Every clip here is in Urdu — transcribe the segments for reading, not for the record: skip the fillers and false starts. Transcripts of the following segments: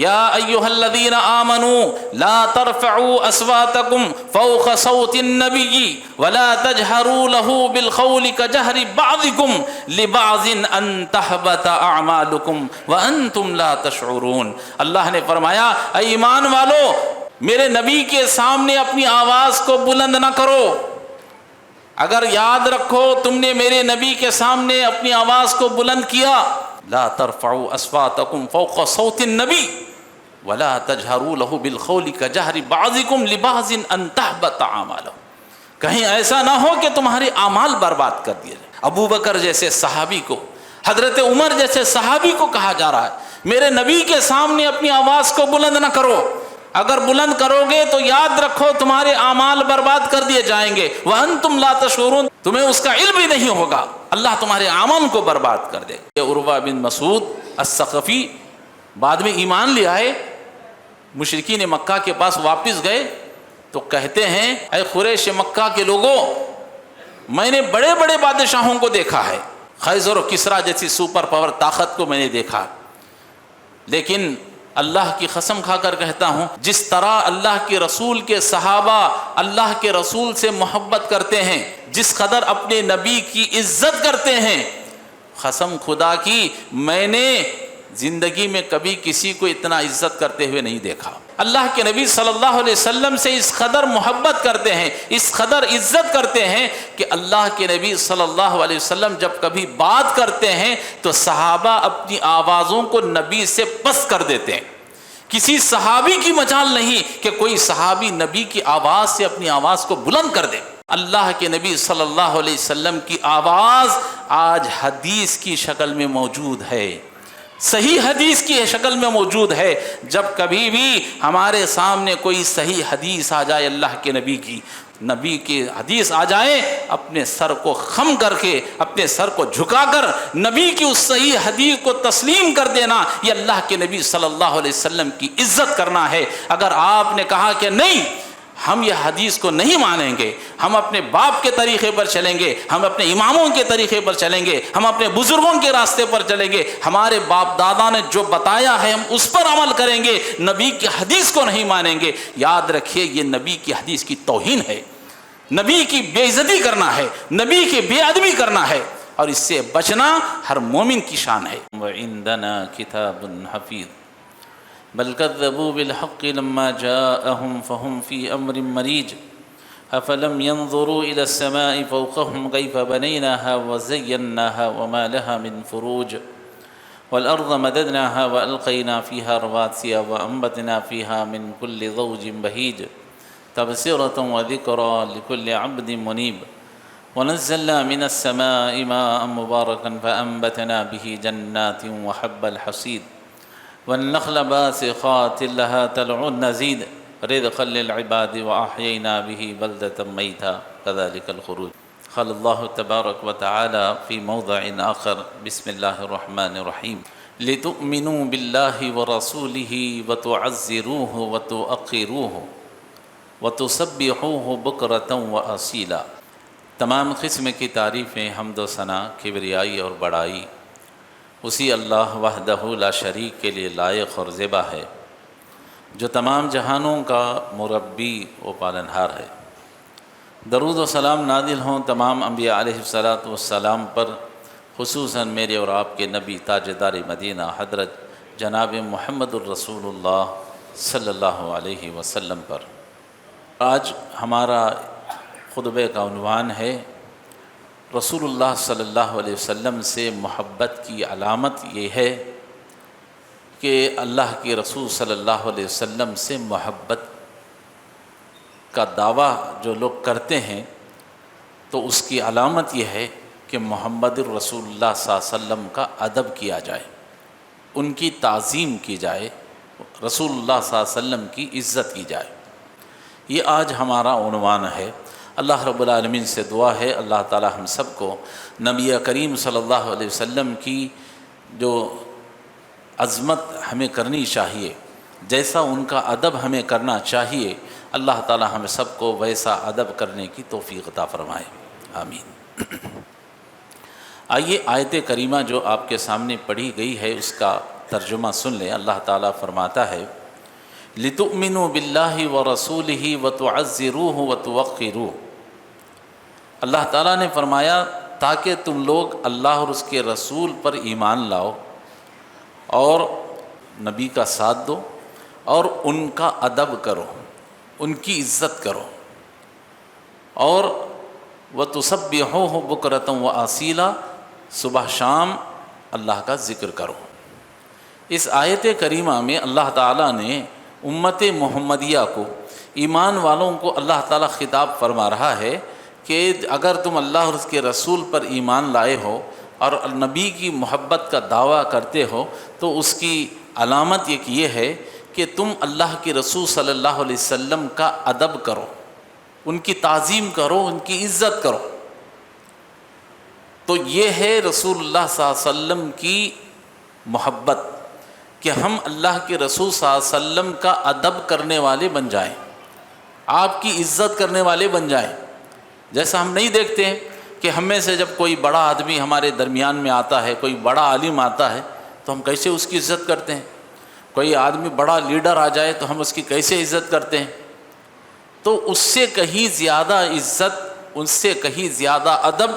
یا ایھا الذین آمنوا لا ترفعوا اصواتکم فوق صوت النبی ولا تجہروا له بالقول کجہر بعضکم لبعض ان تحبط اعمالکم وانتم لا تشعرون۔ اللہ نے فرمایا اے ایمان والو، میرے نبی کے سامنے اپنی آواز کو بلند نہ کرو۔ اگر یاد رکھو تم نے میرے نبی کے سامنے اپنی آواز کو بلند کیا، لا ترفعوا اصواتکم فوق صوت النبی ولا تجہروا له بالقول کجہر بعضکم لبعض ان تحبط اعمالکم، کہیں ایسا نہ ہو کہ تمہارے اعمال برباد کر دیے جائیں۔ ابو بکر جیسے صحابی کو، حضرت عمر جیسے صحابی کو کہا جا رہا ہے میرے نبی کے سامنے اپنی آواز کو بلند نہ کرو، اگر بلند کرو گے تو یاد رکھو تمہارے اعمال برباد کر دیے جائیں گے، وانتم لا تشعرون، تمہیں اس کا علم بھی نہیں ہوگا، اللہ تمہارے اعمال کو برباد کر دے۔ یہ عروہ بن مسعود الثقفی بعد میں ایمان لے آئے، مشرکین مکہ کے پاس واپس گئے تو کہتے ہیں اے قریش مکہ کے لوگوں، میں نے بڑے بڑے بادشاہوں کو دیکھا ہے، قیصر و کسریٰ جیسی سپر پاور طاقت کو میں نے دیکھا، لیکن اللہ کی قسم کھا کر کہتا ہوں جس طرح اللہ کے رسول کے صحابہ اللہ کے رسول سے محبت کرتے ہیں، جس قدر اپنے نبی کی عزت کرتے ہیں، قسم خدا کی میں نے زندگی میں کبھی کسی کو اتنا عزت کرتے ہوئے نہیں دیکھا۔ اللہ کے نبی صلی اللہ علیہ وسلم سے اس قدر محبت کرتے ہیں، اس قدر عزت کرتے ہیں کہ اللہ کے نبی صلی اللہ علیہ وسلم جب کبھی بات کرتے ہیں تو صحابہ اپنی آوازوں کو نبی سے پست کر دیتے ہیں۔ کسی صحابی کی مجال نہیں کہ کوئی صحابی نبی کی آواز سے اپنی آواز کو بلند کر دے۔ اللہ کے نبی صلی اللہ علیہ وسلم کی آواز آج حدیث کی شکل میں موجود ہے، صحیح حدیث کی شکل میں موجود ہے۔ جب کبھی بھی ہمارے سامنے کوئی صحیح حدیث آ جائے اللہ کے نبی کی حدیث آ جائے، اپنے سر کو خم کر کے، اپنے سر کو جھکا کر نبی کی اس صحیح حدیث کو تسلیم کر دینا، یہ اللہ کے نبی صلی اللہ علیہ وسلم کی عزت کرنا ہے۔ اگر آپ نے کہا کہ نہیں ہم یہ حدیث کو نہیں مانیں گے، ہم اپنے باپ کے طریقے پر چلیں گے، ہم اپنے اماموں کے طریقے پر چلیں گے، ہم اپنے بزرگوں کے راستے پر چلیں گے، ہمارے باپ دادا نے جو بتایا ہے ہم اس پر عمل کریں گے، نبی کی حدیث کو نہیں مانیں گے، یاد رکھیے یہ نبی کی حدیث کی توہین ہے، نبی کی بے عزتی کرنا ہے، نبی کی بے ادبی کرنا ہے، اور اس سے بچنا ہر مومن کی شان ہے۔ وَعِندَنَا كِتَابٌ حَفِيظٌ بل كذبوا بالحق لما جاءهم فهم في أمر مريج أفلم ينظروا إلى السماء فوقهم كيف بنيناها وزيناها وما لها من فروج والأرض مددناها وألقينا فيها رواسي وأنبتنا فيها من كل زوج بهيج تبصرة وذكرى لكل عبد منيب ونزلنا من السماء ماء مباركا فأنبتنا به جنات وحب الحصيد والنخل باسقات لها طلع نضيد رزقا للعباد وأحيينا به بلدة ميتا كذلك الخروج۔ قال الله تبارك وتعالى في موضع آخر بسم الله الرحمن الرحيم لتؤمنوا بالله ورسوله وتعزروه وتوقروه وتسبحوه بكرة وأصيلا۔ تمام قسم کی تعریفیں، حمد و ثنا، کبریائی اور بڑائی اسی اللہ وحدہ لا شریک کے لیے لائق اور زیبا ہے، جو تمام جہانوں کا مربی و پالنہار ہے۔ درود و سلام نازل ہوں تمام انبیاء علیہ السلام پر، خصوصاً میرے اور آپ کے نبی تاجدار مدینہ حضرت جناب محمد الرسول اللہ صلی اللہ علیہ وسلم پر۔ آج ہمارا خطبے کا عنوان ہے رسول اللہ صلی اللہ علیہ وسلم سے محبت کی علامت یہ ہے کہ اللہ کے رسول صلی اللہ علیہ وسلم سے محبت کا دعویٰ جو لوگ کرتے ہیں تو اس کی علامت یہ ہے کہ محمد الرسول اللہ صلی اللہ علیہ وسلم کا ادب کیا جائے، ان کی تعظیم کی جائے، رسول اللہ صلی اللہ علیہ وسلم کی عزت کی جائے۔ یہ آج ہمارا عنوان ہے۔ اللہ رب العالمین سے دعا ہے اللہ تعالی ہم سب کو نبی کریم صلی اللہ علیہ وسلم کی جو عظمت ہمیں کرنی چاہیے، جیسا ان کا ادب ہمیں کرنا چاہیے، اللہ تعالی ہم سب کو ویسا ادب کرنے کی توفیق عطا فرمائے، آمین۔ آئیے آیت کریمہ جو آپ کے سامنے پڑھی گئی ہے اس کا ترجمہ سن لیں۔ اللہ تعالیٰ فرماتا ہے لِتُؤْمِنُوا بِاللَّهِ وَرَسُولِهِ وَتُعَزِّرُوهُ وَتُوَقِّرُوهُ۔ اللہ تعالیٰ نے فرمایا تاکہ تم لوگ اللہ اور اس کے رسول پر ایمان لاؤ اور نبی کا ساتھ دو اور ان کا ادب کرو، ان کی عزت کرو، اور وَتُسَبِّحُوهُ بُكْرَةً وَأَصِيلًا، صبح شام اللہ کا ذکر کرو۔ اس آیت کریمہ میں اللہ تعالیٰ نے امت محمدیہ کو، ایمان والوں کو اللہ تعالیٰ خطاب فرما رہا ہے کہ اگر تم اللہ اور اس کے رسول پر ایمان لائے ہو اور نبی کی محبت کا دعویٰ کرتے ہو تو اس کی علامت یہ ہے کہ تم اللہ کے رسول صلی اللہ علیہ وسلم کا ادب کرو، ان کی تعظیم کرو، ان کی عزت کرو۔ تو یہ ہے رسول اللہ صلی اللہ علیہ وسلم کی محبت، کہ ہم اللہ کے رسول صلی اللہ علیہ وسلم کا ادب کرنے والے بن جائیں، آپ کی عزت کرنے والے بن جائیں۔ جیسا ہم نہیں دیکھتے ہیں کہ ہم میں سے جب کوئی بڑا آدمی ہمارے درمیان میں آتا ہے، کوئی بڑا عالم آتا ہے تو ہم کیسے اس کی عزت کرتے ہیں، کوئی آدمی بڑا لیڈر آ جائے تو ہم اس کی کیسے عزت کرتے ہیں۔ تو اس سے کہیں زیادہ عزت، ان سے کہیں زیادہ ادب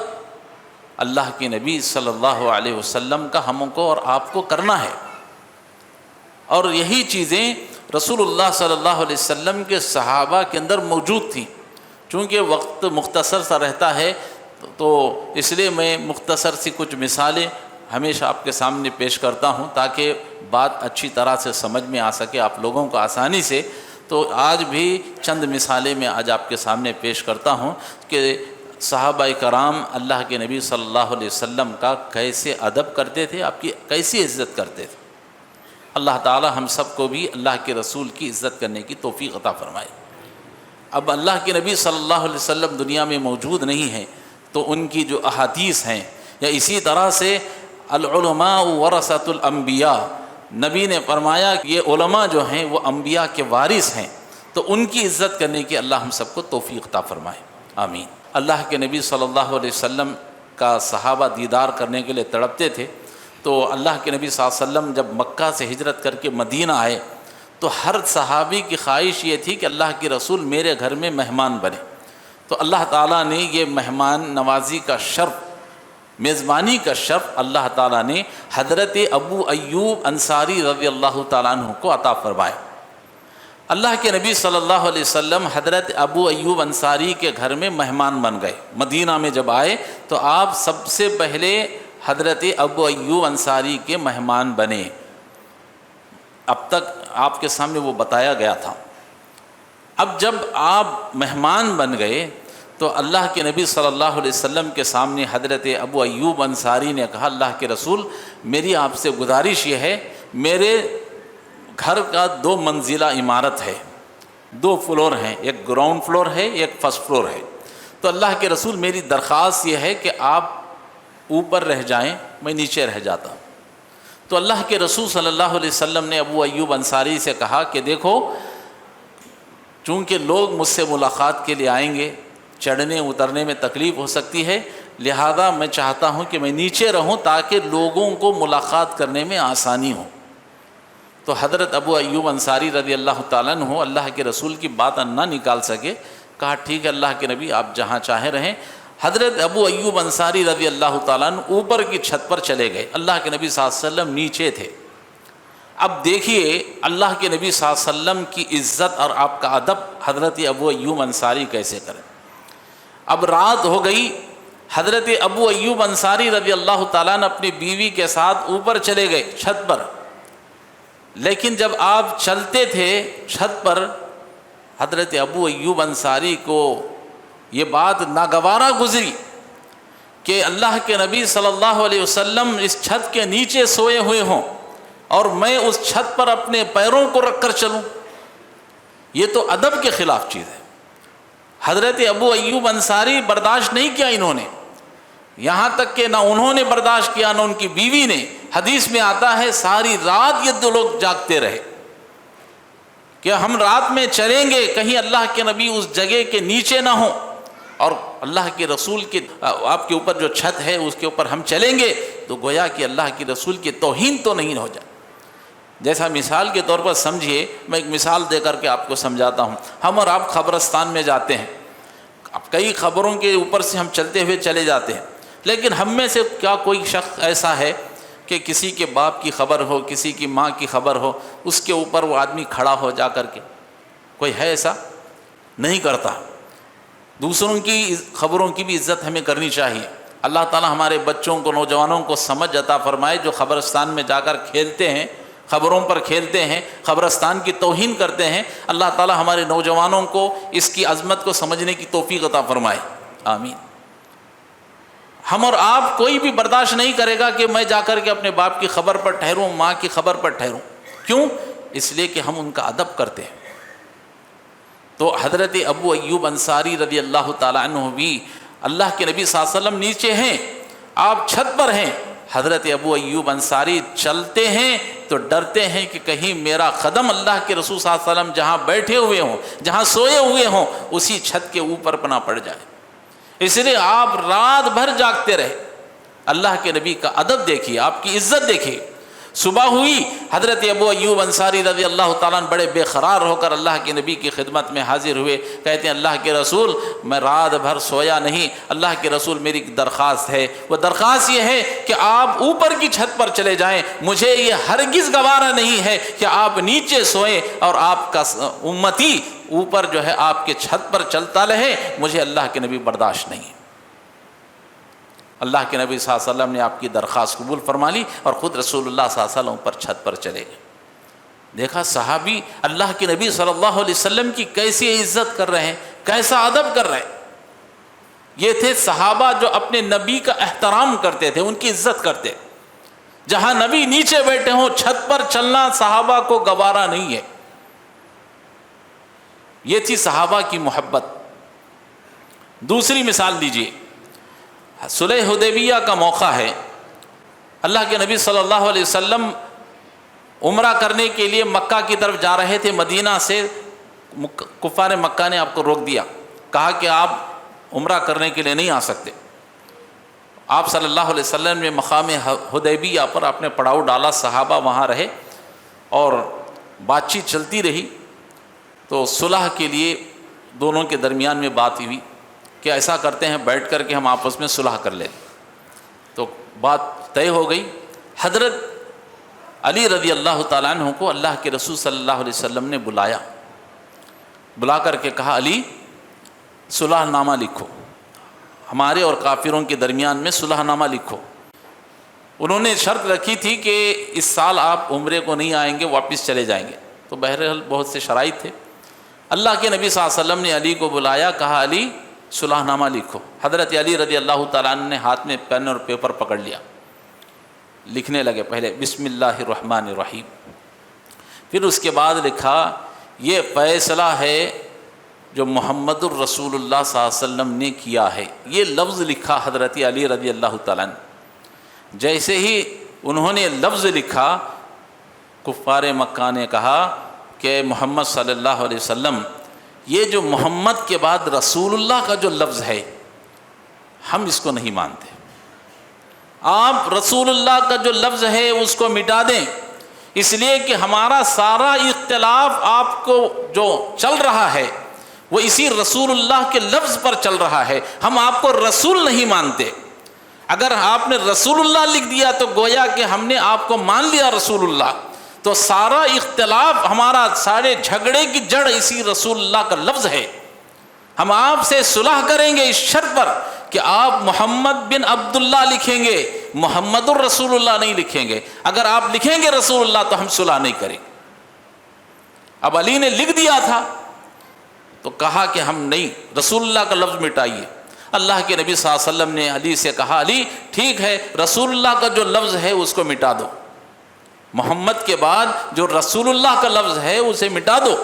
اللہ کے نبی صلی اللہ علیہ وسلم کا ہم کو اور آپ کو کرنا ہے۔ اور یہی چیزیں رسول اللہ صلی اللہ علیہ وسلم کے صحابہ کے اندر موجود تھیں۔ چونکہ وقت مختصر سا رہتا ہے تو اس لیے میں مختصر سی کچھ مثالیں ہمیشہ آپ کے سامنے پیش کرتا ہوں تاکہ بات اچھی طرح سے سمجھ میں آ سکے آپ لوگوں کو آسانی سے۔ تو آج بھی چند مثالیں میں آج آپ کے سامنے پیش کرتا ہوں کہ صحابہ کرام اللہ کے نبی صلی اللہ علیہ وسلم کا کیسے ادب کرتے تھے، آپ کی کیسی عزت کرتے تھے۔ اللہ تعالی ہم سب کو بھی اللہ کے رسول کی عزت کرنے کی توفیق عطا فرمائے۔ اب اللہ کے نبی صلی اللہ علیہ وسلم دنیا میں موجود نہیں ہیں تو ان کی جو احادیث ہیں، یا اسی طرح سے العلماء ورثۃ الانبیاء، نبی نے فرمایا کہ یہ علماء جو ہیں وہ انبیاء کے وارث ہیں، تو ان کی عزت کرنے کی اللہ ہم سب کو توفیق عطا فرمائے، آمین۔ اللہ کے نبی صلی اللہ علیہ وسلم کا صحابہ دیدار کرنے کے لیے تڑپتے تھے، تو اللہ کے نبی صلی اللہ علیہ وسلم جب مکہ سے ہجرت کر کے مدینہ آئے تو ہر صحابی کی خواہش یہ تھی کہ اللہ کے رسول میرے گھر میں مہمان بنے۔ تو اللہ تعالیٰ نے یہ مہمان نوازی کا شرف، میزبانی کا شرف اللہ تعالیٰ نے حضرت ابو ایوب انصاری رضی اللہ تعالیٰ عنہ کو عطا فرمایا۔ اللہ کے نبی صلی اللہ علیہ وسلم حضرت ابو ایوب انصاری کے گھر میں مہمان بن گئے۔ مدینہ میں جب آئے تو آپ سب سے پہلے حضرت ابو ایوب انصاری کے مہمان بنے۔ اب تک آپ کے سامنے وہ بتایا گیا تھا۔ اب جب آپ مہمان بن گئے تو اللہ کے نبی صلی اللہ علیہ وسلم کے سامنے حضرت ابو ایوب انصاری نے کہا اللہ کے رسول میری آپ سے گزارش یہ ہے، میرے گھر کا 2 منزلہ عمارت ہے، 2 فلور ہیں، ایک گراؤنڈ فلور ہے، ایک فرسٹ فلور ہے، تو اللہ کے رسول میری درخواست یہ ہے کہ آپ اوپر رہ جائیں، میں نیچے رہ جاتا ہوں۔ تو اللہ کے رسول صلی اللہ علیہ وسلم نے ابو ایوب انصاری سے کہا کہ دیکھو چونکہ لوگ مجھ سے ملاقات کے لیے آئیں گے، چڑھنے اترنے میں تکلیف ہو سکتی ہے، لہذا میں چاہتا ہوں کہ میں نیچے رہوں تاکہ لوگوں کو ملاقات کرنے میں آسانی ہو۔ تو حضرت ابو ایوب انصاری رضی اللہ تعالیٰ عنہ اللہ کے رسول کی بات نہ نکال سکے، کہا ٹھیک ہے اللہ کے نبی آپ جہاں چاہیں رہیں۔ حضرت ابو ایوب انصاری رضی اللہ تعالیٰ عنہ اوپر کی چھت پر چلے گئے، اللہ کے نبی صلی اللہ علیہ وسلم نیچے تھے۔ اب دیکھیے اللہ کے نبی صلی اللہ علیہ وسلم کی عزت اور آپ کا ادب حضرت ابو ایوب انصاری کیسے کریں۔ اب رات ہو گئی، حضرت ابو ایوب انصاری رضی اللہ تعالیٰ عنہ اپنی بیوی کے ساتھ اوپر چلے گئے چھت پر، لیکن جب آپ چلتے تھے چھت پر حضرت ابو ایوب انصاری کو یہ بات ناگوارا گزری کہ اللہ کے نبی صلی اللہ علیہ وسلم اس چھت کے نیچے سوئے ہوئے ہوں اور میں اس چھت پر اپنے پیروں کو رکھ کر چلوں، یہ تو ادب کے خلاف چیز ہے۔ حضرت ابو ایوب انصاری برداشت نہیں کیا انہوں نے، یہاں تک کہ نہ انہوں نے برداشت کیا نہ ان کی بیوی نے۔ حدیث میں آتا ہے ساری رات یہ 2 لوگ جاگتے رہے کہ ہم رات میں چلیں گے کہیں اللہ کے نبی اس جگہ کے نیچے نہ ہوں، اور اللہ کے رسول کے آپ کے اوپر جو چھت ہے اس کے اوپر ہم چلیں گے تو گویا کہ اللہ کے رسول کی توہین تو نہیں ہو جائے۔ جیسا مثال کے طور پر سمجھیے، میں ایک مثال دے کر کے آپ کو سمجھاتا ہوں۔ ہم اور آپ قبرستان میں جاتے ہیں، اب کئی خبروں کے اوپر سے ہم چلتے ہوئے چلے جاتے ہیں، لیکن ہم میں سے کیا کوئی شخص ایسا ہے کہ کسی کے باپ کی خبر ہو، کسی کی ماں کی خبر ہو، اس کے اوپر وہ آدمی کھڑا ہو جا کر کے؟ کوئی ہے ایسا؟ نہیں کرتا۔ دوسروں کی خبروں کی بھی عزت ہمیں کرنی چاہیے۔ اللہ تعالی ہمارے بچوں کو، نوجوانوں کو سمجھ عطا فرمائے، جو قبرستان میں جا کر کھیلتے ہیں، خبروں پر کھیلتے ہیں، قبرستان کی توہین کرتے ہیں، اللہ تعالی ہمارے نوجوانوں کو اس کی عظمت کو سمجھنے کی توفیق عطا فرمائے، آمین۔ ہم اور آپ کوئی بھی برداشت نہیں کرے گا کہ میں جا کر کے اپنے باپ کی خبر پر ٹھہروں، ماں کی خبر پر ٹھہروں۔ کیوں؟ اس لیے کہ ہم ان کا ادب کرتے ہیں۔ تو حضرت ابو ایوب انصاری رضی اللہ تعالیٰ عنہ بھی، اللہ کے نبی صلی اللہ علیہ وسلم نیچے ہیں، آپ چھت پر ہیں، حضرت ابو ایوب انصاری چلتے ہیں تو ڈرتے ہیں کہ کہیں میرا قدم اللہ کے رسول صلی اللہ علیہ وسلم جہاں بیٹھے ہوئے ہوں، جہاں سوئے ہوئے ہوں، اسی چھت کے اوپر نہ پڑ جائے، اس لیے آپ رات بھر جاگتے رہے۔ اللہ کے نبی کا ادب دیکھیے، آپ کی عزت دیکھیے۔ صبح ہوئی، حضرت ابو ایوب انصاری رضی اللہ تعالیٰ عنہ بڑے بے قرار ہو کر اللہ کے نبی کی خدمت میں حاضر ہوئے، کہتے ہیں اللہ کے رسول میں رات بھر سویا نہیں، اللہ کے رسول میری ایک درخواست ہے، وہ درخواست یہ ہے کہ آپ اوپر کی چھت پر چلے جائیں، مجھے یہ ہرگز گوارا نہیں ہے کہ آپ نیچے سوئیں اور آپ کا امتی اوپر جو ہے آپ کے چھت پر چلتا رہے، مجھے اللہ کے نبی برداشت نہیں۔ اللہ کے نبی صلی اللہ علیہ وسلم نے آپ کی درخواست قبول فرما لی اور خود رسول اللہ صلی اللہ علیہ وسلم اوپر چھت پر چلے گئے۔ دیکھا صحابی اللہ کے نبی صلی اللہ علیہ وسلم کی کیسی عزت کر رہے ہیں، کیسا ادب کر رہے ہیں۔ یہ تھے صحابہ جو اپنے نبی کا احترام کرتے تھے، ان کی عزت کرتے۔ جہاں نبی نیچے بیٹھے ہوں، چھت پر چلنا صحابہ کو گوارا نہیں ہے۔ یہ تھی صحابہ کی محبت۔ دوسری مثال دیجیے، صلح حدیبیہ کا موقع ہے، اللہ کے نبی صلی اللہ علیہ وسلم عمرہ کرنے کے لیے مکہ کی طرف جا رہے تھے، مدینہ سے کفار مکہ نے آپ کو روک دیا، کہا کہ آپ عمرہ کرنے کے لیے نہیں آ سکتے۔ آپ صلی اللہ علیہ وسلم نے مقام حدیبیہ پر آپ نے پڑاؤ ڈالا، صحابہ وہاں رہے اور بات چیت چلتی رہی۔ تو صلح کے لیے دونوں کے درمیان میں بات ہوئی کہ ایسا کرتے ہیں بیٹھ کر کے ہم آپس میں صلح کر لیں۔ تو بات طے ہو گئی۔ حضرت علی رضی اللہ تعالیٰ عنہ کو اللہ کے رسول صلی اللہ علیہ وسلم نے بلا کر کے کہا، علی صلح نامہ لکھو، ہمارے اور کافروں کے درمیان میں صلح نامہ لکھو۔ انہوں نے شرط رکھی تھی کہ اس سال آپ عمرے کو نہیں آئیں گے، واپس چلے جائیں گے۔ تو بہرحال بہت سے شرائط تھے۔ اللہ کے نبی صلی اللہ علیہ وسلم نے علی کو بلایا، کہا علی صلح نامہ لکھو۔ حضرت علی رضی اللہ تعالیٰ عنہ نے ہاتھ میں پین اور پیپر پکڑ لیا، لکھنے لگے۔ پہلے بسم اللہ الرحمن الرحیم، پھر اس کے بعد لکھا یہ فیصلہ ہے جو محمد الرسول اللہ صلی اللہ علیہ وسلم نے کیا ہے۔ یہ لفظ لکھا حضرت علی رضی اللہ تعالیٰ عنہ۔ جیسے ہی انہوں نے لفظ لکھا، کفار مکہ نے کہا کہ محمد صلی اللہ علیہ وسلم، یہ جو محمد کے بعد رسول اللہ کا جو لفظ ہے ہم اس کو نہیں مانتے، آپ رسول اللہ کا جو لفظ ہے اس کو مٹا دیں، اس لیے کہ ہمارا سارا اختلاف آپ کو جو چل رہا ہے وہ اسی رسول اللہ کے لفظ پر چل رہا ہے، ہم آپ کو رسول نہیں مانتے۔ اگر آپ نے رسول اللہ لکھ دیا تو گویا کہ ہم نے آپ کو مان لیا رسول اللہ، تو سارا اختلاف ہمارا، سارے جھگڑے کی جڑ اسی رسول اللہ کا لفظ ہے۔ ہم آپ سے صلح کریں گے اس شرط پر کہ آپ محمد بن عبداللہ لکھیں گے، محمد الرسول اللہ نہیں لکھیں گے۔ اگر آپ لکھیں گے رسول اللہ تو ہم صلح نہیں کریں۔ اب علی نے لکھ دیا تھا تو کہا کہ ہم نہیں، رسول اللہ کا لفظ مٹائیے۔ اللہ کے نبی صلی اللہ علیہ وسلم نے علی سے کہا، علی ٹھیک ہے، رسول اللہ کا جو لفظ ہے اس کو مٹا دو، محمد کے بعد جو رسول اللہ کا لفظ ہے اسے مٹا دو۔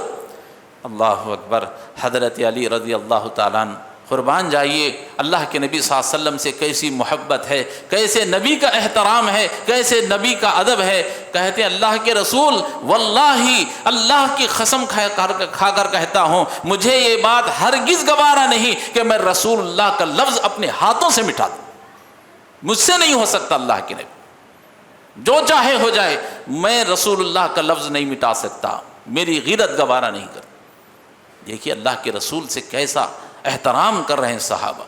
اللہ اکبر۔ حضرت علی رضی اللہ تعالیٰ عنہ، قربان جائیے، اللہ کے نبی صلی اللہ علیہ وسلم سے کیسی محبت ہے، کیسے نبی کا احترام ہے، کیسے نبی کا ادب ہے۔ کہتے ہیں اللہ کے رسول، واللہ اللہ کی قسم کھا کر کہتا ہوں، مجھے یہ بات ہرگز گوارا نہیں کہ میں رسول اللہ کا لفظ اپنے ہاتھوں سے مٹا دوں، مجھ سے نہیں ہو سکتا۔ اللہ کے نبی جو چاہے ہو جائے، میں رسول اللہ کا لفظ نہیں مٹا سکتا، میری غیرت گوارا نہیں کرتی۔ دیکھیے اللہ کے رسول سے کیسا احترام کر رہے ہیں صحابہ۔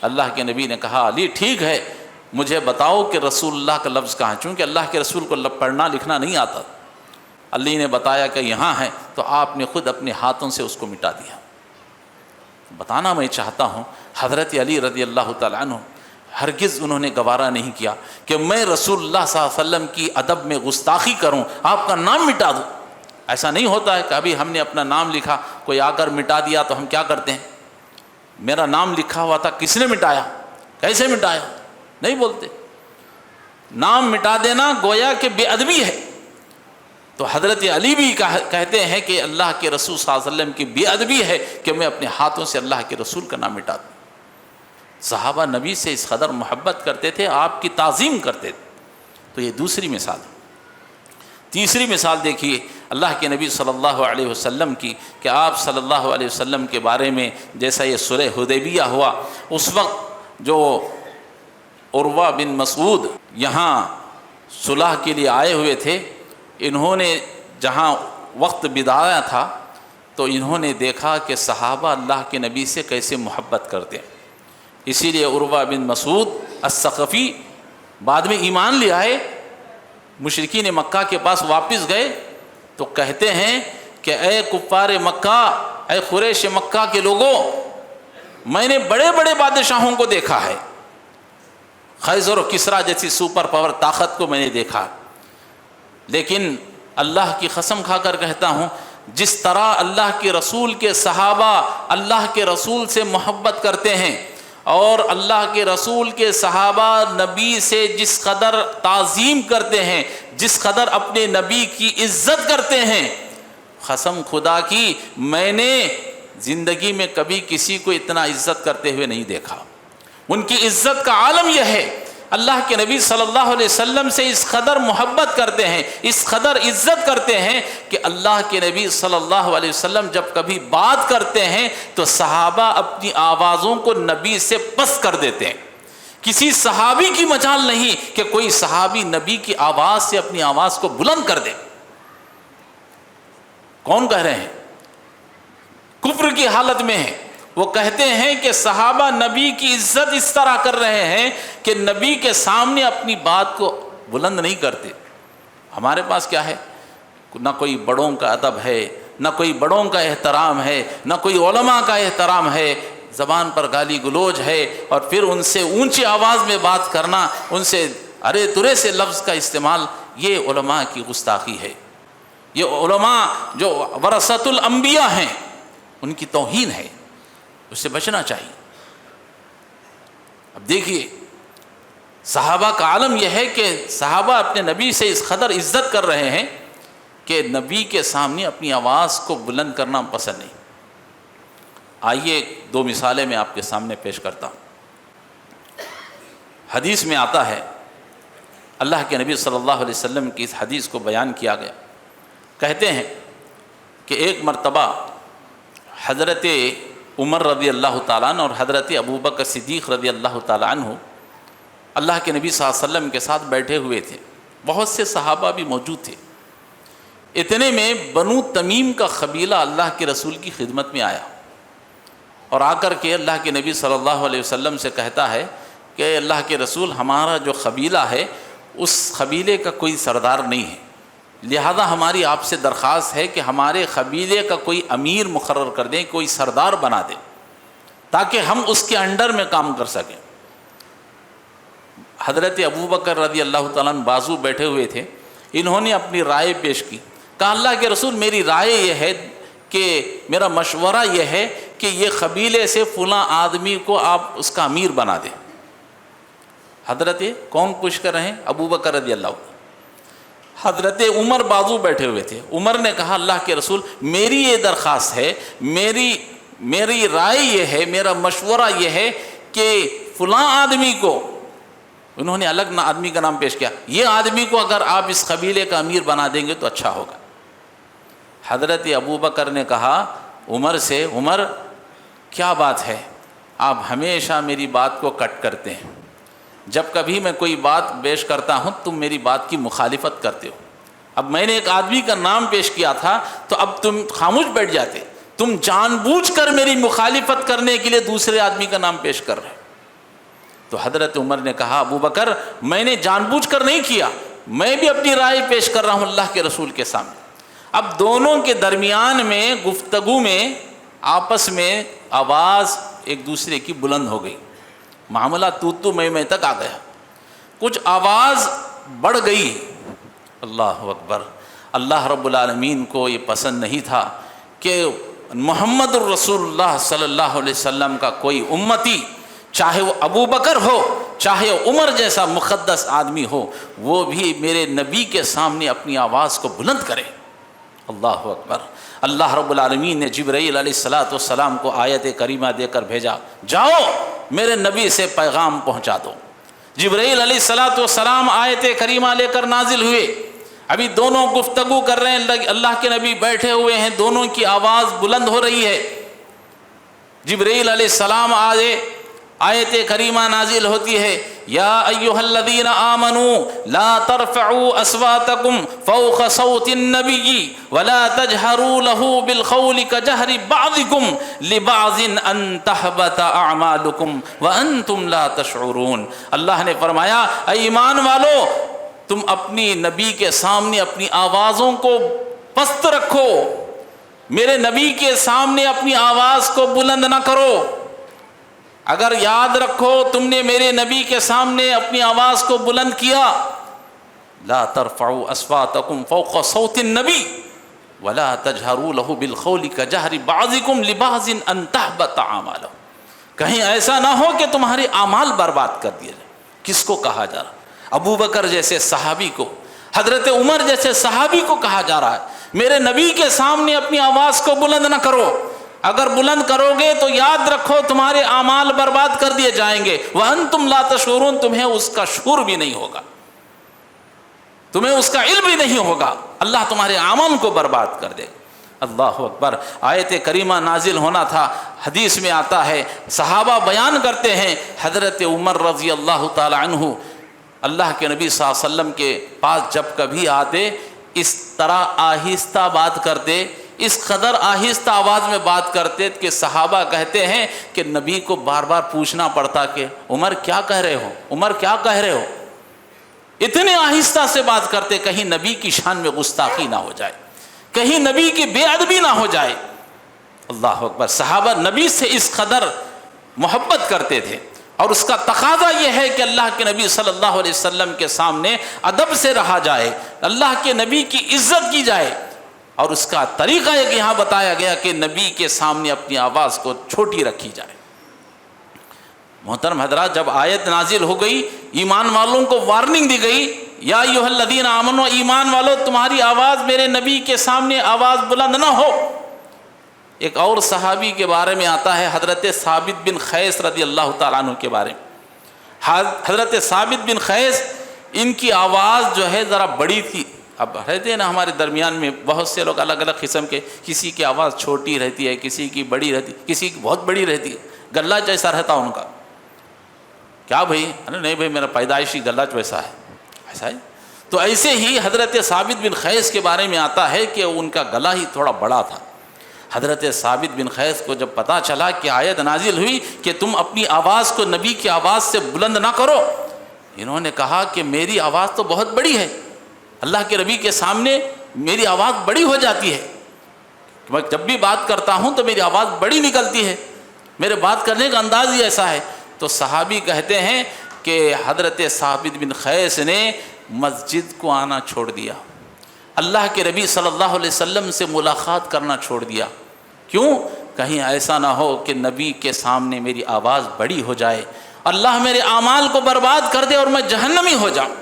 اللہ کے نبی نے کہا علی ٹھیک ہے، مجھے بتاؤ کہ رسول اللہ کا لفظ کہاں، چونکہ اللہ کے رسول کو پڑھنا لکھنا نہیں آتا۔ علی نے بتایا کہ یہاں ہے، تو آپ نے خود اپنے ہاتھوں سے اس کو مٹا دیا۔ بتانا میں چاہتا ہوں حضرت علی رضی اللہ تعالیٰ عنہ ہرگز انہوں نے گوارا نہیں کیا کہ میں رسول اللہ صلی اللہ علیہ وسلم کی ادب میں گستاخی کروں، آپ کا نام مٹا دوں۔ ایسا نہیں ہوتا ہے کہ ابھی ہم نے اپنا نام لکھا، کوئی آ کر مٹا دیا تو ہم کیا کرتے ہیں، میرا نام لکھا ہوا تھا کس نے مٹایا، کیسے مٹایا، نہیں بولتے۔ نام مٹا دینا گویا کہ بے ادبی ہے۔ تو حضرت علی بھی کہتے ہیں کہ اللہ کے رسول صلی اللہ علیہ وسلم کی بے ادبی ہے کہ میں اپنے ہاتھوں سے اللہ کے رسول کا نام مٹا دوں۔ صحابہ نبی سے اس قدر محبت کرتے تھے، آپ کی تعظیم کرتے تھے۔ تو یہ دوسری مثال۔ تیسری مثال دیکھیے اللہ کے نبی صلی اللہ علیہ وسلم کی، کہ آپ صلی اللہ علیہ وسلم کے بارے میں جیسا یہ صلح حدیبیہ ہوا، اس وقت جو عروہ بن مسعود یہاں صلح کے لیے آئے ہوئے تھے، انہوں نے جہاں وقت بتایا تھا تو انہوں نے دیکھا کہ صحابہ اللہ کے نبی سے کیسے محبت کرتے ہیں۔ اسی لیے عروہ بن مسعود الثقفی بعد میں ایمان لے آئے، مشرکین مکہ کے پاس واپس گئے تو کہتے ہیں کہ اے کفار مکہ، اے قریش مکہ کے لوگوں، میں نے بڑے بڑے بادشاہوں کو دیکھا ہے، قیصر و کسریٰ جیسی سپر پاور طاقت کو میں نے دیکھا، لیکن اللہ کی قسم کھا کر کہتا ہوں جس طرح اللہ کے رسول کے صحابہ اللہ کے رسول سے محبت کرتے ہیں اور اللہ کے رسول کے صحابہ نبی سے جس قدر تعظیم کرتے ہیں، جس قدر اپنے نبی کی عزت کرتے ہیں، قسم خدا کی میں نے زندگی میں کبھی کسی کو اتنا عزت کرتے ہوئے نہیں دیکھا۔ ان کی عزت کا عالم یہ ہے، اللہ کے نبی صلی اللہ علیہ وسلم سے اس قدر محبت کرتے ہیں، اس قدر عزت کرتے ہیں کہ اللہ کے نبی صلی اللہ علیہ وسلم جب کبھی بات کرتے ہیں تو صحابہ اپنی آوازوں کو نبی سے پست کر دیتے ہیں۔ کسی صحابی کی مجال نہیں کہ کوئی صحابی نبی کی آواز سے اپنی آواز کو بلند کر دے۔ کون کہہ رہے ہیں؟ کفر کی حالت میں ہیں، وہ کہتے ہیں کہ صحابہ نبی کی عزت اس طرح کر رہے ہیں کہ نبی کے سامنے اپنی بات کو بلند نہیں کرتے۔ ہمارے پاس کیا ہے؟ نہ کوئی بڑوں کا ادب ہے، نہ کوئی بڑوں کا احترام ہے، نہ کوئی علماء کا احترام ہے، زبان پر گالی گلوچ ہے، اور پھر ان سے اونچی آواز میں بات کرنا، ان سے ارے ترے سے لفظ کا استعمال، یہ علماء کی گستاخی ہے۔ یہ علماء جو ورثۃ الانبیاء ہیں ان کی توہین ہے، اس سے بچنا چاہیے۔ اب دیکھیے صحابہ کا عالم یہ ہے کہ صحابہ اپنے نبی سے اس قدر عزت کر رہے ہیں کہ نبی کے سامنے اپنی آواز کو بلند کرنا پسند نہیں۔ آئیے دو مثالیں میں آپ کے سامنے پیش کرتا ہوں۔ حدیث میں آتا ہے، اللہ کے نبی صلی اللہ علیہ وسلم کی اس حدیث کو بیان کیا گیا، کہتے ہیں کہ ایک مرتبہ حضرت عمر رضی اللہ تعالیٰ عنہ اور حضرت ابوبکر صدیق رضی اللہ تعالیٰ عنہ اللہ کے نبی صلی اللہ علیہ وسلم کے ساتھ بیٹھے ہوئے تھے، بہت سے صحابہ بھی موجود تھے۔ اتنے میں بنو تمیم کا قبیلہ اللہ کے رسول کی خدمت میں آیا اور آ کر کے اللہ کے نبی صلی اللہ علیہ وسلم سے کہتا ہے کہ اللہ کے رسول، ہمارا جو قبیلہ ہے اس قبیلے کا کوئی سردار نہیں ہے، لہذا ہماری آپ سے درخواست ہے کہ ہمارے قبیلے کا کوئی امیر مقرر کر دیں، کوئی سردار بنا دیں تاکہ ہم اس کے انڈر میں کام کر سکیں۔ حضرت ابوبکر رضی اللہ تعالیٰ عنہ بازو بیٹھے ہوئے تھے، انہوں نے اپنی رائے پیش کی، کہا اللہ کے رسول میری رائے یہ ہے کہ میرا مشورہ یہ ہے کہ یہ قبیلے سے فلاں آدمی کو آپ اس کا امیر بنا دیں۔ حضرت کون پوچھ کر رہے ہیں؟ ابوبکر رضی اللہ عنہ۔ حضرت عمر بازو بیٹھے ہوئے تھے، عمر نے کہا اللہ کے رسول میری یہ درخواست ہے، میری رائے یہ ہے، میرا مشورہ یہ ہے کہ فلاں آدمی کو، انہوں نے الگ آدمی کا نام پیش کیا، یہ آدمی کو اگر آپ اس قبیلے کا امیر بنا دیں گے تو اچھا ہوگا۔ حضرت ابوبکر نے کہا عمر سے، عمر کیا بات ہے، آپ ہمیشہ میری بات کو کٹ کرتے ہیں، جب کبھی میں کوئی بات پیش کرتا ہوں تم میری بات کی مخالفت کرتے ہو. اب میں نے ایک آدمی کا نام پیش کیا تھا تو اب تم خاموش بیٹھ جاتے. تم جان بوجھ کر میری مخالفت کرنے کے لیے دوسرے آدمی کا نام پیش کر رہے. تو حضرت عمر نے کہا ابو بکر میں نے جان بوجھ کر نہیں کیا, میں بھی اپنی رائے پیش کر رہا ہوں اللہ کے رسول کے سامنے. اب دونوں کے درمیان میں گفتگو میں آپس میں آواز ایک دوسرے کی بلند ہو گئی, معاملہ تو میں تک آ گیا, کچھ آواز بڑھ گئی. اللہ اکبر. اللہ رب العالمین کو یہ پسند نہیں تھا کہ محمد الرسول اللہ صلی اللہ علیہ وسلم کا کوئی امتی, چاہے وہ ابو بکر ہو چاہے عمر جیسا مقدس آدمی ہو, وہ بھی میرے نبی کے سامنے اپنی آواز کو بلند کرے. اللہ اکبر. اللہ رب العالمین نے جبرائیل علیہ السلام کو آیت کریمہ دے کر بھیجا, جاؤ میرے نبی سے پیغام پہنچا دو. جبرائیل علیہ السلام آیت کریمہ لے کر نازل ہوئے. ابھی دونوں گفتگو کر رہے ہیں, اللہ کے نبی بیٹھے ہوئے ہیں, دونوں کی آواز بلند ہو رہی ہے. جبرائیل علیہ السلام آئے, آیت کریمہ نازل ہوتی ہے, یا ایھا الذین آمنوا لا ترفعوا اصواتکم فوق صوت النبی ولا تجہروا له بالقول کجہر بعضکم لبعض ان تحبط اعمالکم وانتم لا تشعرون. اللہ نے فرمایا اے ایمان والو, تم اپنی نبی کے سامنے اپنی آوازوں کو پست رکھو, میرے نبی کے سامنے اپنی آواز کو بلند نہ کرو. اگر یاد رکھو تم نے میرے نبی کے سامنے اپنی آواز کو بلند کیا, لا ترفعوا اصواتکم فوق صوت النبی ولا تجہروا له بالقول کجہر بعضکم لبعض ان تحبط اعمالکم. کہیں ایسا نہ ہو کہ تمہارے اعمال برباد کر دیے جائیں. کس کو کہا جا رہا؟ ابو بکر جیسے صحابی کو, حضرت عمر جیسے صحابی کو کہا جا رہا ہے میرے نبی کے سامنے اپنی آواز کو بلند نہ کرو. اگر بلند کرو گے تو یاد رکھو تمہارے اعمال برباد کر دیے جائیں گے. وَأَنْتُمْ لَا تَشْعُرُونَ, تمہیں اس کا شعور بھی نہیں ہوگا, تمہیں اس کا علم بھی نہیں ہوگا, اللہ تمہارے اعمال کو برباد کر دے. اللہ اکبر. آیت کریمہ نازل ہونا تھا. حدیث میں آتا ہے, صحابہ بیان کرتے ہیں, حضرت عمر رضی اللہ تعالی عنہ اللہ کے نبی صلی اللہ علیہ وسلم کے پاس جب کبھی آتے اس طرح آہستہ بات کرتے, اس قدر آہستہ آواز میں بات کرتے کہ صحابہ کہتے ہیں کہ نبی کو بار بار پوچھنا پڑتا کہ عمر کیا کہہ رہے ہو, عمر کیا کہہ رہے ہو. اتنے آہستہ سے بات کرتے کہیں نبی کی شان میں گستاخی نہ ہو جائے, کہیں نبی کی بے ادبی نہ ہو جائے. اللہ اکبر. صحابہ نبی سے اس قدر محبت کرتے تھے, اور اس کا تقاضا یہ ہے کہ اللہ کے نبی صلی اللہ علیہ وسلم کے سامنے ادب سے رہا جائے, اللہ کے نبی کی عزت کی جائے. اور اس کا طریقہ ایک یہاں بتایا گیا کہ نبی کے سامنے اپنی آواز کو چھوٹی رکھی جائے. محترم حضرات, جب آیت نازل ہو گئی, ایمان والوں کو وارننگ دی گئی, یا ایھا الذین آمنوا, ایمان والو تمہاری آواز میرے نبی کے سامنے آواز بلند نہ ہو. ایک اور صحابی کے بارے میں آتا ہے, حضرت ثابت بن قیس رضی اللہ تعالیٰ عنہ کے بارے میں. حضرت ثابت بن قیس, ان کی آواز جو ہے ذرا بڑی تھی. اب رہتے ہیں نا ہمارے درمیان میں بہت سے لوگ الگ الگ قسم کے, کسی کی آواز چھوٹی رہتی ہے, کسی کی بڑی رہتی, کسی کی بہت بڑی رہتی ہے, گلا جیسا رہتا ان کا. کیا بھائی؟ نہیں بھائی میرا پیدائشی گلا ویسا ہے, ایسا ہے. تو ایسے ہی حضرت ثابت بن قیس کے بارے میں آتا ہے کہ ان کا گلا ہی تھوڑا بڑا تھا. حضرت ثابت بن قیس کو جب پتہ چلا کہ آیت نازل ہوئی کہ تم اپنی آواز کو نبی کی آواز سے بلند نہ کرو, انہوں نے کہا کہ میری آواز تو بہت بڑی ہے, اللہ کے نبی کے سامنے میری آواز بڑی ہو جاتی ہے, میں جب بھی بات کرتا ہوں تو میری آواز بڑی نکلتی ہے, میرے بات کرنے کا انداز ہی ایسا ہے. تو صحابی کہتے ہیں کہ حضرت ثابت بن قیس نے مسجد کو آنا چھوڑ دیا, اللہ کے نبی صلی اللہ علیہ وسلم سے ملاقات کرنا چھوڑ دیا. کیوں؟ کہیں ایسا نہ ہو کہ نبی کے سامنے میری آواز بڑی ہو جائے, اللہ میرے اعمال کو برباد کر دے اور میں جہنمی ہو جاؤں.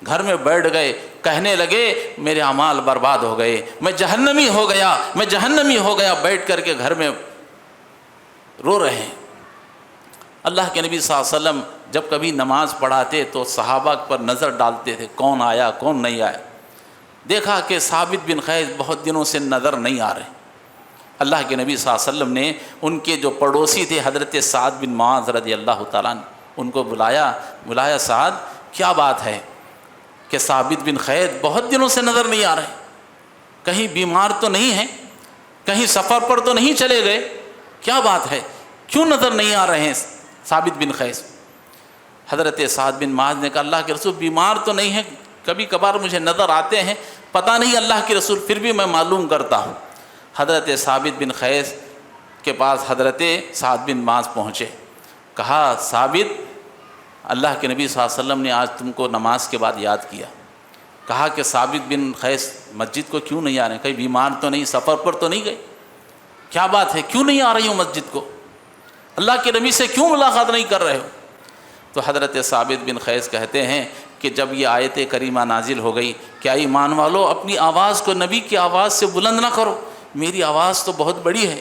گھر میں بیٹھ گئے, کہنے لگے میرے اعمال برباد ہو گئے, میں جہنمی ہو گیا, میں جہنمی ہو گیا. بیٹھ کر کے گھر میں رو رہے ہیں. اللہ کے نبی صلی اللہ علیہ وسلم جب کبھی نماز پڑھاتے تو صحابہ پر نظر ڈالتے تھے, کون آیا کون نہیں آیا. دیکھا کہ ثابت بن قیس بہت دنوں سے نظر نہیں آ رہے. اللہ کے نبی صلی اللہ علیہ وسلم نے ان کے جو پڑوسی تھے حضرت سعد بن معاذ رضی اللہ تعالیٰ عنہ, ان کو بلایا سعد کیا بات ہے کہ ثابت بن قیس بہت دنوں سے نظر نہیں آ رہے، کہیں بیمار تو نہیں ہیں، کہیں سفر پر تو نہیں چلے گئے، کیا بات ہے، کیوں نظر نہیں آ رہے ہیں ثابت بن قیس؟ حضرت سعد بن معاذ نے کہا اللہ کے رسول بیمار تو نہیں ہیں، کبھی کبھار مجھے نظر آتے ہیں، پتہ نہیں اللہ کے رسول، پھر بھی میں معلوم کرتا ہوں۔ حضرت ثابت بن قیس کے پاس حضرت سعد بن معاذ پہنچے، کہا ثابت اللہ کے نبی صلی اللہ علیہ وسلم نے آج تم کو نماز کے بعد یاد کیا۔ کہا کہ ثابت بن قیس مسجد کو کیوں نہیں آ رہے ہیں؟ کہیں بیمار تو نہیں، سفر پر تو نہیں گئے؟ کیا بات ہے، کیوں نہیں آ رہی ہو مسجد کو؟ اللہ کے نبی سے کیوں ملاقات نہیں کر رہے ہو؟ تو حضرت ثابت بن قیس کہتے ہیں کہ جب یہ آیت کریمہ نازل ہو گئی، کیا ایمان والو اپنی آواز کو نبی کی آواز سے بلند نہ کرو، میری آواز تو بہت بڑی ہے،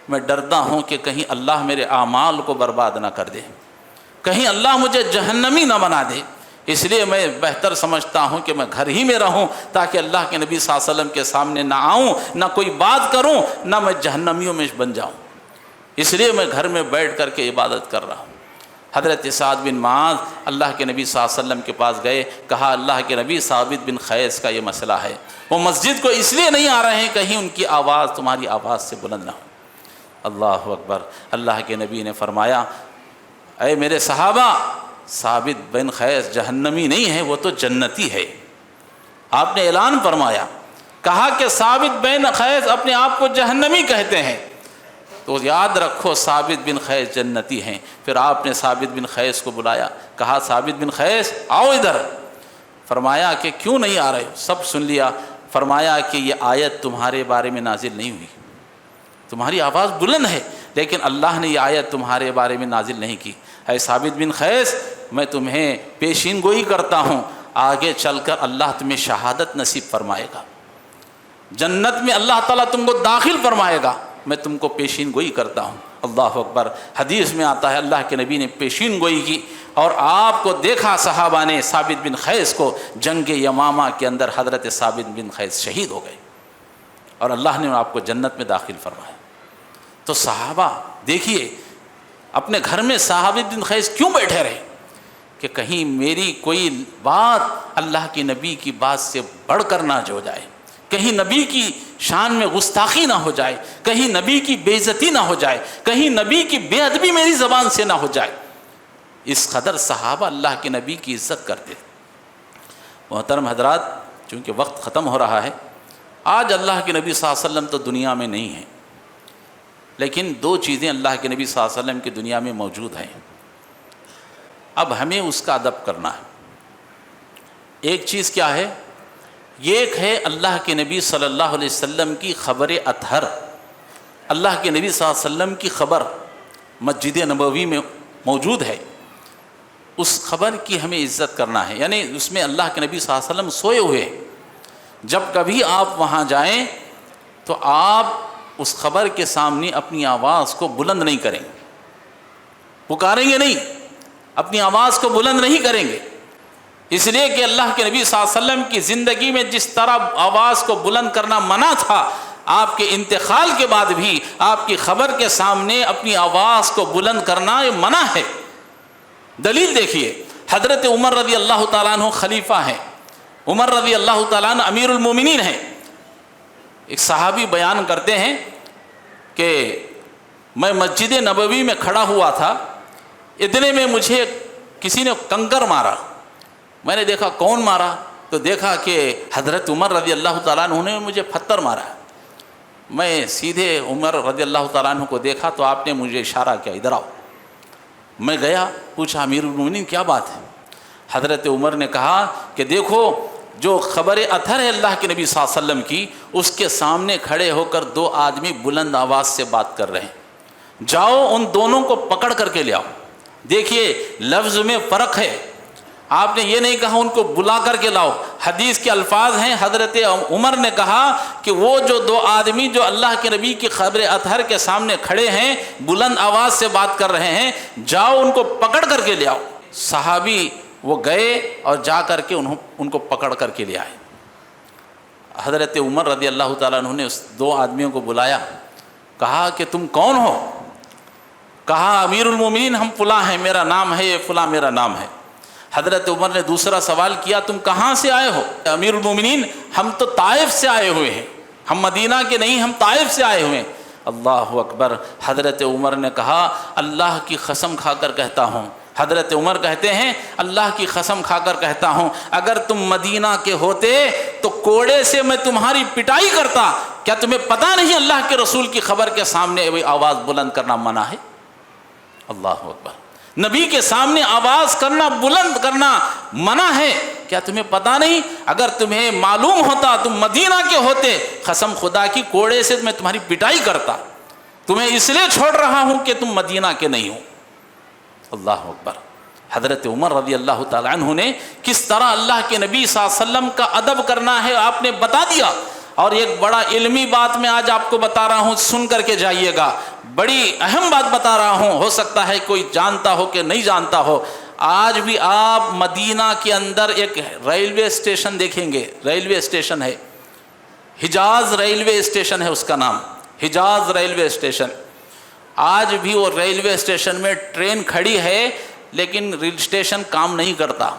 میں ڈرتا ہوں کہ کہیں اللہ میرے اعمال کو برباد نہ کر دے، کہیں اللہ مجھے جہنمی نہ بنا دے، اس لیے میں بہتر سمجھتا ہوں کہ میں گھر ہی میں رہوں تاکہ اللہ کے نبی صلی اللہ علیہ وسلم کے سامنے نہ آؤں، نہ کوئی بات کروں، نہ میں جہنمیوں میں بن جاؤں، اس لیے میں گھر میں بیٹھ کر کے عبادت کر رہا ہوں۔ حضرت سعد بن معاذ اللہ کے نبی صلی اللہ علیہ وسلم کے پاس گئے، کہا اللہ کے نبی ثابت بن قیس کا یہ مسئلہ ہے، وہ مسجد کو اس لیے نہیں آ رہے ہیں کہیں ان کی آواز تمہاری آواز سے بلند نہ ہو۔ اللہ اکبر۔ اللہ کے نبی نے فرمایا اے میرے صحابہ، ثابت بن قیس جہنمی نہیں ہے، وہ تو جنتی ہے۔ آپ نے اعلان فرمایا، کہا کہ ثابت بن قیس اپنے آپ کو جہنمی کہتے ہیں، تو یاد رکھو ثابت بن قیس جنتی ہیں۔ پھر آپ نے ثابت بن قیس کو بلایا، کہا ثابت بن قیس آؤ ادھر۔ فرمایا کہ کیوں نہیں آ رہے ہو؟ سب سن لیا۔ فرمایا کہ یہ آیت تمہارے بارے میں نازل نہیں ہوئی، تمہاری آواز بلند ہے لیکن اللہ نے یہ آیت تمہارے بارے میں نازل نہیں کی۔ اے ثابت بن قیس، میں تمہیں پیشین گوئی کرتا ہوں، آگے چل کر اللہ تمہیں شہادت نصیب فرمائے گا، جنت میں اللہ تعالیٰ تم کو داخل فرمائے گا، میں تم کو پیشین گوئی کرتا ہوں۔ اللہ اکبر۔ حدیث میں آتا ہے اللہ کے نبی نے پیشین گوئی کی اور آپ کو دیکھا صحابہ نے ثابت بن قیس کو، جنگ یمامہ کے اندر حضرت ثابت بن قیس شہید ہو گئے اور اللہ نے آپ کو جنت میں داخل فرمایا۔ تو صحابہ دیکھیے اپنے گھر میں ثابت بن قیس کیوں بیٹھے رہے کہ کہیں میری کوئی بات اللہ کے نبی کی بات سے بڑھ کر نہ ہو جائے، کہیں نبی کی شان میں گستاخی نہ ہو جائے، کہیں نبی کی بے عزتی نہ ہو جائے، کہیں نبی کی بے ادبی میری زبان سے نہ ہو جائے۔ اس قدر صحابہ اللہ کے نبی کی عزت کرتے۔ محترم حضرات، چونکہ وقت ختم ہو رہا ہے، آج اللہ کے نبی صلی اللہ علیہ وسلم تو دنیا میں نہیں ہیں، لیکن دو چیزیں اللہ کے نبی صلی اللہ علیہ وسلم کی دنیا میں موجود ہیں، اب ہمیں اس کا ادب کرنا ہے۔ ایک چیز کیا ہے؟ ایک ہے اللہ کے نبی صلی اللہ علیہ وسلم کی خبر اطہر، اللہ کے نبی صلی اللہ علیہ وسلم کی خبر مسجد نبوی میں موجود ہے، اس خبر کی ہمیں عزت کرنا ہے، یعنی اس میں اللہ کے نبی صلی اللہ علیہ وسلم سوئے ہوئے ہیں، جب کبھی آپ وہاں جائیں تو آپ اس خبر کے سامنے اپنی آواز کو بلند نہیں کریں گے، پکاریں گے نہیں، اپنی آواز کو بلند نہیں کریں گے، اس لیے کہ اللہ کے نبی صلی اللہ علیہ وسلم کی زندگی میں جس طرح آواز کو بلند کرنا منع تھا، آپ کے انتقال کے بعد بھی آپ کی خبر کے سامنے اپنی آواز کو بلند کرنا یہ منع ہے۔ دلیل دیکھیے، حضرت عمر رضی اللہ تعالیٰ عنہ خلیفہ ہیں، عمر رضی اللہ تعالیٰ عنہ امیر المومنین ہیں۔ ایک صحابی بیان کرتے ہیں کہ میں مسجد نبوی میں کھڑا ہوا تھا، اتنے میں مجھے کسی نے کنکر مارا، میں نے دیکھا کون مارا، تو دیکھا کہ حضرت عمر رضی اللہ تعالیٰ عنہ نے مجھے پتھر مارا۔ میں سیدھے عمر رضی اللہ تعالیٰ عنہ کو دیکھا تو آپ نے مجھے اشارہ کیا ادھر آؤ۔ میں گیا، پوچھا امیر المومنین کیا بات ہے؟ حضرت عمر نے کہا کہ دیکھو جو خبر اطہر ہے اللہ کے نبی صلی اللہ علیہ وسلم کی، اس کے سامنے کھڑے ہو کر دو آدمی بلند آواز سے بات کر رہے ہیں، جاؤ ان دونوں کو پکڑ کر کے لے آؤ۔ دیکھیے لفظ میں فرق ہے، آپ نے یہ نہیں کہا ان کو بلا کر کے لاؤ، حدیث کے الفاظ ہیں، حضرت عمر نے کہا کہ وہ جو دو آدمی جو اللہ کے نبی کی خبر اطہر کے سامنے کھڑے ہیں، بلند آواز سے بات کر رہے ہیں، جاؤ ان کو پکڑ کر کے لے آؤ۔ صحابی وہ گئے اور جا کر کے ان کو پکڑ کر کے لے آئے۔ حضرت عمر رضی اللہ تعالیٰ عنہ نے اس دو آدمیوں کو بلایا، کہا کہ تم کون ہو؟ کہا امیر المومنین ہم فلاں ہیں، میرا نام ہے یہ فلاں میرا نام ہے۔ حضرت عمر نے دوسرا سوال کیا تم کہاں سے آئے ہو؟ امیر المومنین ہم تو طائف سے آئے ہوئے ہیں، ہم مدینہ کے نہیں، ہم طائف سے آئے ہوئے ہیں۔ اللہ اکبر۔ حضرت عمر نے کہا اللہ کی قسم کھا کر کہتا ہوں، حضرت عمر کہتے ہیں اللہ کی قسم کھا کر کہتا ہوں اگر تم مدینہ کے ہوتے تو کوڑے سے میں تمہاری پٹائی کرتا۔ کیا تمہیں پتہ نہیں اللہ کے رسول کی خبر کے سامنے آواز بلند کرنا منع ہے؟ اللہ اکبر۔ نبی کے سامنے آواز کرنا، بلند کرنا منع ہے۔ کیا تمہیں پتہ نہیں؟ اگر تمہیں معلوم ہوتا تم مدینہ کے ہوتے، قسم خدا کی کوڑے سے میں تمہاری پٹائی کرتا۔ تمہیں اس لیے چھوڑ رہا ہوں کہ تم مدینہ کے نہیں ہو۔ اللہ اکبر۔ حضرت عمر رضی اللہ تعالیٰ عنہ نے کس طرح اللہ کے نبی صلی اللہ علیہ وسلم کا ادب کرنا ہے آپ نے بتا دیا۔ اور ایک بڑا علمی بات میں آج آپ کو بتا رہا ہوں، سن کر کے جائیے گا، بڑی اہم بات بتا رہا ہوں، ہو سکتا ہے کوئی جانتا ہو کہ نہیں جانتا ہو۔ آج بھی آپ مدینہ کے اندر ایک ریلوے اسٹیشن دیکھیں گے، ریلوے اسٹیشن ہے حجاز ریلوے اسٹیشن ہے، اس کا نام حجاز ریلوے اسٹیشن۔ آج بھی وہ ریلوے اسٹیشن میں ٹرین کھڑی ہے لیکن ریل اسٹیشن کام نہیں کرتا،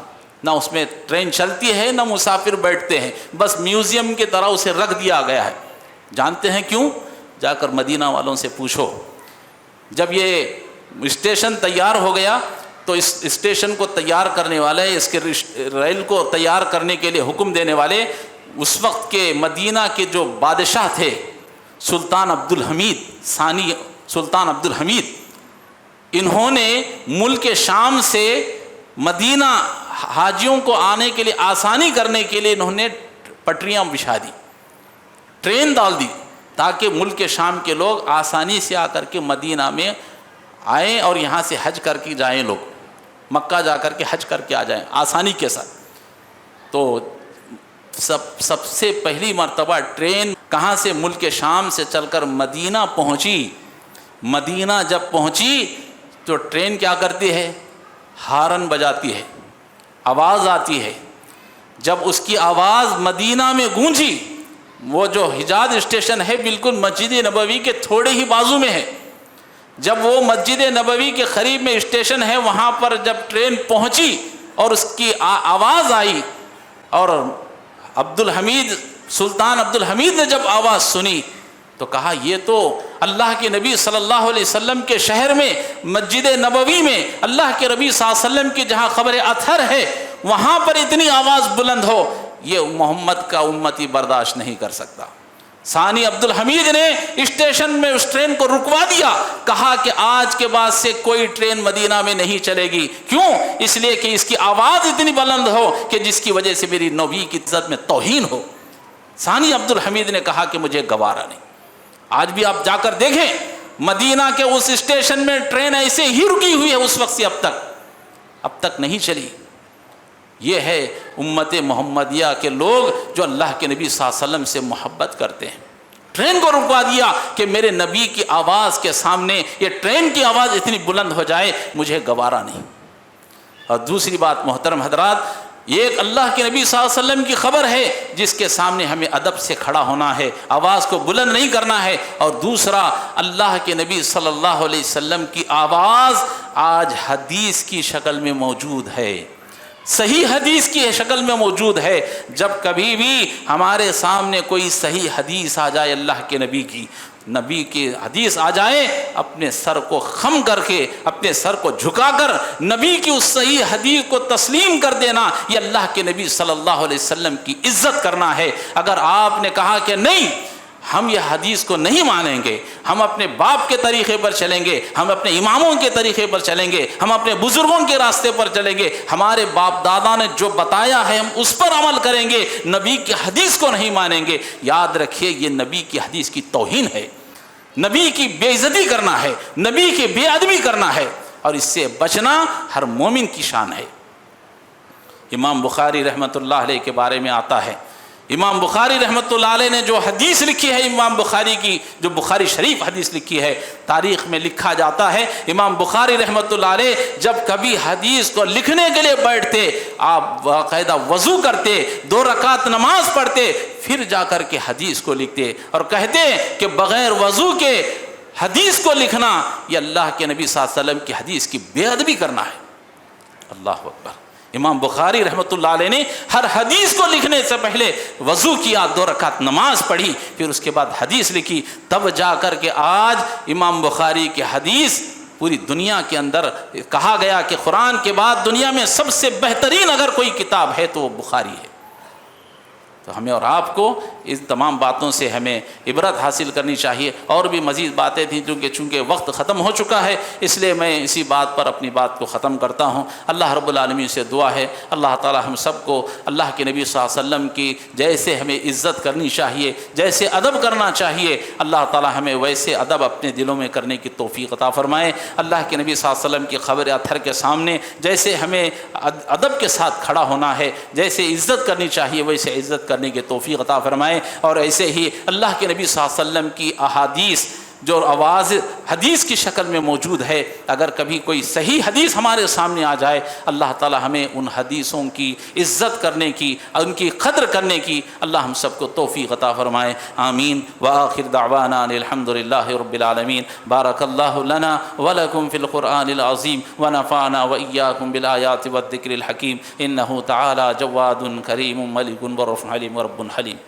نہ اس میں ٹرین چلتی ہے نہ مسافر بیٹھتے ہیں، بس میوزیم کی طرح اسے رکھ دیا گیا ہے۔ جانتے ہیں کیوں؟ جا کر مدینہ والوں سے پوچھو۔ جب یہ اسٹیشن تیار ہو گیا تو اس اسٹیشن کو تیار کرنے والے، اس کے ریل کو تیار کرنے کے لیے حکم دینے والے اس وقت کے مدینہ کے جو بادشاہ تھے سلطان عبدالحمید ثانی، سلطان عبدالحمید، انہوں نے ملک شام سے مدینہ حاجیوں کو آنے کے لیے آسانی کرنے کے لیے انہوں نے پٹریاں بچھا دی، ٹرین ڈال دی تاکہ ملک شام کے لوگ آسانی سے آ کر کے مدینہ میں آئیں اور یہاں سے حج کر کے جائیں، لوگ مکہ جا کر کے حج کر کے آ جائیں آسانی کے ساتھ۔ تو سب سے پہلی مرتبہ ٹرین کہاں سے؟ ملک شام سے چل کر مدینہ پہنچی۔ مدینہ جب پہنچی تو ٹرین کیا کرتی ہے؟ ہارن بجاتی ہے، آواز آتی ہے۔ جب اس کی آواز مدینہ میں گونجی، وہ جو حجاز اسٹیشن ہے بالکل مسجد نبوی کے تھوڑے ہی بازو میں ہے، جب وہ مسجد نبوی کے قریب میں اسٹیشن ہے، وہاں پر جب ٹرین پہنچی اور اس کی آواز آئی اور عبدالحمید، سلطان عبدالحمید نے جب آواز سنی تو کہا یہ تو اللہ کے نبی صلی اللہ علیہ وسلم کے شہر میں مسجد نبوی میں اللہ کے نبی صلی اللہ علیہ وسلم کی جہاں خبر اطہر ہے وہاں پر اتنی آواز بلند ہو، یہ محمد کا امتی برداشت نہیں کر سکتا۔ ثانی عبدالحمید نے اسٹیشن میں اس ٹرین کو رکوا دیا، کہا کہ آج کے بعد سے کوئی ٹرین مدینہ میں نہیں چلے گی۔ کیوں؟ اس لیے کہ اس کی آواز اتنی بلند ہو کہ جس کی وجہ سے میری نبی کی عزت میں توہین ہو۔ ثانی عبدالحمید نے کہا کہ مجھے گوارا نہیں۔ آج بھی آپ جا کر دیکھیں مدینہ کے اس اسٹیشن میں ٹرین ایسے ہی رکی ہوئی ہے اس وقت سے اب تک نہیں چلی۔ یہ ہے امت محمدیہ کے لوگ جو اللہ کے نبی صلی اللہ علیہ وسلم سے محبت کرتے ہیں۔ ٹرین کو رکوا دیا کہ میرے نبی کی آواز کے سامنے یہ ٹرین کی آواز اتنی بلند ہو جائے، مجھے گوارا نہیں۔ اور دوسری بات محترم حضرات، ایک اللہ کے نبی صلی اللہ علیہ وسلم کی خبر ہے جس کے سامنے ہمیں ادب سے کھڑا ہونا ہے، آواز کو بلند نہیں کرنا ہے۔ اور دوسرا، اللہ کے نبی صلی اللہ علیہ وسلم کی آواز آج حدیث کی شکل میں موجود ہے، صحیح حدیث کی شکل میں موجود ہے۔ جب کبھی بھی ہمارے سامنے کوئی صحیح حدیث آ جائے، اللہ کے نبی کی حدیث آ جائے، اپنے سر کو خم کر کے، اپنے سر کو جھکا کر نبی کی اس صحیح حدیث کو تسلیم کر دینا، یہ اللہ کے نبی صلی اللہ علیہ وسلم کی عزت کرنا ہے۔ اگر آپ نے کہا کہ نہیں ہم یہ حدیث کو نہیں مانیں گے، ہم اپنے باپ کے طریقے پر چلیں گے، ہم اپنے اماموں کے طریقے پر چلیں گے، ہم اپنے بزرگوں کے راستے پر چلیں گے، ہمارے باپ دادا نے جو بتایا ہے ہم اس پر عمل کریں گے، نبی کی حدیث کو نہیں مانیں گے، یاد رکھیے یہ نبی کی حدیث کی توہین ہے، نبی کی بے عزتی کرنا ہے، نبی کی بے ادبی کرنا ہے، اور اس سے بچنا ہر مومن کی شان ہے۔ امام بخاری رحمۃ اللہ علیہ کے بارے میں آتا ہے، امام بخاری رحمۃ اللہ علیہ نے جو حدیث لکھی ہے، امام بخاری کی جو بخاری شریف حدیث لکھی ہے، تاریخ میں لکھا جاتا ہے امام بخاری رحمۃ اللہ علیہ جب کبھی حدیث کو لکھنے کے لیے بیٹھتے، آپ باقاعدہ وضو کرتے، 2 رکعت نماز پڑھتے، پھر جا کر کے حدیث کو لکھتے اور کہتے کہ بغیر وضو کے حدیث کو لکھنا یہ اللہ کے نبی صلی اللہ علیہ وسلم کی حدیث کی بے ادبی کرنا ہے۔ اللہ اکبر۔ امام بخاری رحمۃ اللہ علیہ نے ہر حدیث کو لکھنے سے پہلے وضو کیا، 2 رکعت نماز پڑھی، پھر اس کے بعد حدیث لکھی، تب جا کر کے آج امام بخاری کی حدیث پوری دنیا کے اندر کہا گیا کہ قرآن کے بعد دنیا میں سب سے بہترین اگر کوئی کتاب ہے تو وہ بخاری ہے۔ تو ہمیں اور آپ کو ان تمام باتوں سے ہمیں عبرت حاصل کرنی چاہیے۔ اور بھی مزید باتیں تھیں چونکہ وقت ختم ہو چکا ہے، اس لیے میں اسی بات پر اپنی بات کو ختم کرتا ہوں۔ اللہ رب العالمین سے دعا ہے اللہ تعالی ہم سب کو اللہ کے نبی صلی اللہ علیہ وسلم کی جیسے ہمیں عزت کرنی چاہیے، جیسے ادب کرنا چاہیے، اللہ تعالی ہمیں ویسے ادب اپنے دلوں میں کرنے کی توفیق عطا فرمائے۔ اللہ کے نبی صلی اللہ علیہ وسلم کی خبر اتھر کے سامنے جیسے ہمیں ادب کے ساتھ کھڑا ہونا ہے، جیسے عزت کرنی چاہیے ویسے عزت کرنے کی توفیق عطا فرمائے۔ اور ایسے ہی اللہ کے نبی صلی اللہ علیہ وسلم کی احادیث جو آواز حدیث کی شکل میں موجود ہے، اگر کبھی کوئی صحیح حدیث ہمارے سامنے آ جائے، اللہ تعالی ہمیں ان حدیثوں کی عزت کرنے کی، ان کی قدر کرنے کی اللہ ہم سب کو توفیق عطا فرمائے۔ آمین۔ وآخر دعوانا الحمد للہ رب العالمین۔ بارک اللہ لنا ولکم فی القرآن العظیم ونفعنا وإیاکم بالآیات والذکر الحکیم، انہ تعالی جواد کریم ملک ورف علیم ورب حلیم۔